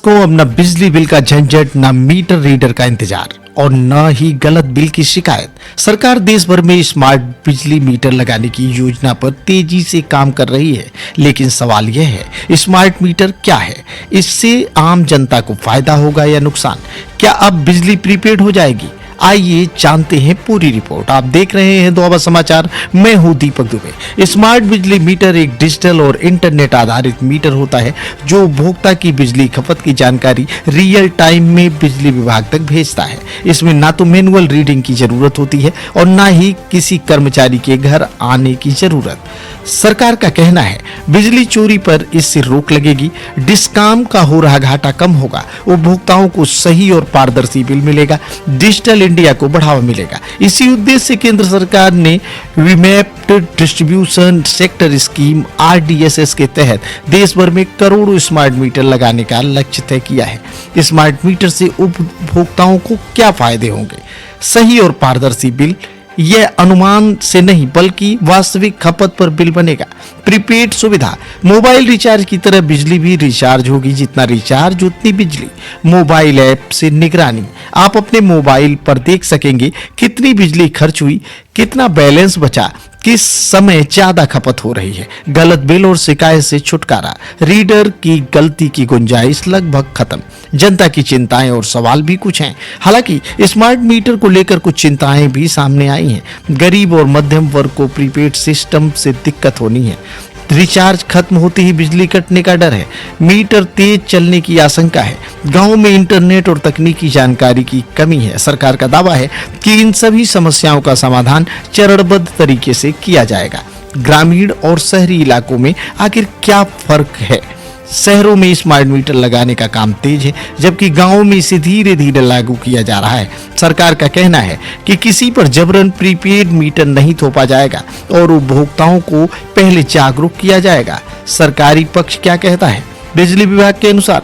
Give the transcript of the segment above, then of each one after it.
को अब न बिजली बिल का झंझट, न मीटर रीडर का इंतजार और न ही गलत बिल की शिकायत। सरकार देश भर में स्मार्ट बिजली मीटर लगाने की योजना पर तेजी से काम कर रही है, लेकिन सवाल यह है, स्मार्ट मीटर क्या है? इससे आम जनता को फायदा होगा या नुकसान? क्या अब बिजली प्रीपेड हो जाएगी? आइए जानते हैं पूरी रिपोर्ट। आप देख रहे हैं दोआबा समाचार, मैं हूं दीपक दुबे। स्मार्ट बिजली मीटर एक डिजिटल और इंटरनेट आधारित मीटर होता है जो उपभोक्ता की बिजली खपत की जानकारी रियल टाइम में बिजली विभाग तक भेजता है। इसमें ना तो मैनुअल रीडिंग की जरूरत होती है और ना ही किसी कर्मचारी के घर आने की जरूरत। सरकार का कहना है बिजली चोरी पर इससे रोक लगेगी, डिस्काम का हो रहा घाटा कम होगा, उपभोक्ताओं को सही और पारदर्शी बिल मिलेगा, डिजिटल इंडिया को बढ़ावा मिलेगा। इसी उद्देश्य से केंद्र सरकार ने रिमैप्ड डिस्ट्रीब्यूशन सेक्टर स्कीम RDSS के तहत देश भर में करोड़ों स्मार्ट मीटर लगाने का लक्ष्य तय किया है। स्मार्ट मीटर से उपभोक्ताओं को क्या फायदे होंगे? सही और पारदर्शी बिल, यह अनुमान से नहीं बल्कि वास्तविक खपत पर बिल बनेगा। प्रीपेड सुविधा, मोबाइल रिचार्ज की तरह बिजली भी रिचार्ज होगी, जितना रिचार्ज उतनी बिजली। मोबाइल ऐप से निगरानी, आप अपने मोबाइल पर देख सकेंगे कितनी बिजली खर्च हुई, कितना बैलेंस बचा, किस समय ज्यादा खपत हो रही है। गलत बिल और शिकायत से छुटकारा, रीडर की गलती की गुंजाइश लगभग खत्म। जनता की चिंताएं और सवाल भी कुछ हैं। हालांकि स्मार्ट मीटर को लेकर कुछ चिंताएं भी सामने आई हैं। गरीब और मध्यम वर्ग को प्रीपेड सिस्टम से दिक्कत होनी है। रिचार्ज खत्म होते ही बिजली कटने का डर है। मीटर तेज चलने की आशंका है। गांव में इंटरनेट और तकनीकी जानकारी की कमी है। सरकार का दावा है कि इन सभी समस्याओं का समाधान चरणबद्ध तरीके से किया जाएगा। ग्रामीण और शहरी इलाकों में आखिर क्या फर्क है? शहरों में स्मार्ट मीटर लगाने का काम तेज है, जबकि गांवों में इसे धीरे धीरे लागू किया जा रहा है। सरकार का कहना है कि किसी पर जबरन प्रीपेड मीटर नहीं थोपा जाएगा और उपभोक्ताओं को पहले जागरूक किया जाएगा। सरकारी पक्ष क्या कहता है? बिजली विभाग के अनुसार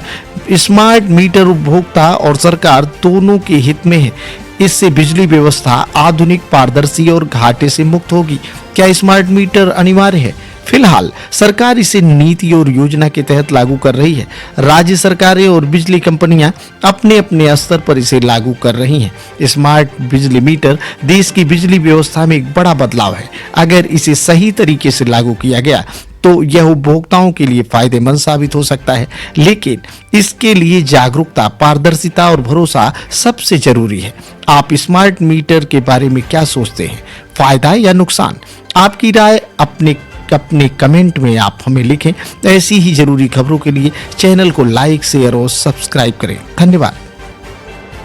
स्मार्ट मीटर उपभोक्ता और सरकार दोनों के हित में है। इससे बिजली व्यवस्था आधुनिक, पारदर्शी और घाटे से मुक्त होगी। क्या स्मार्ट मीटर अनिवार्य है? फिलहाल सरकार इसे नीति और योजना के तहत लागू कर रही है। राज्य सरकारें और बिजली कंपनियां अपने अपने स्तर पर इसे लागू कर रही हैं। स्मार्ट बिजली मीटर देश की बिजली व्यवस्था में एक बड़ा बदलाव है। अगर इसे सही तरीके से लागू किया गया तो यह उपभोक्ताओं के लिए फायदेमंद साबित हो सकता है, लेकिन इसके लिए जागरूकता, पारदर्शिता और भरोसा सबसे जरूरी है। आप स्मार्ट मीटर के बारे में क्या सोचते हैं? फायदा या नुकसान? आपकी राय अपने कमेंट में आप हमें लिखें। ऐसी ही जरूरी खबरों के लिए चैनल को लाइक, शेयर और सब्सक्राइब करें। धन्यवाद।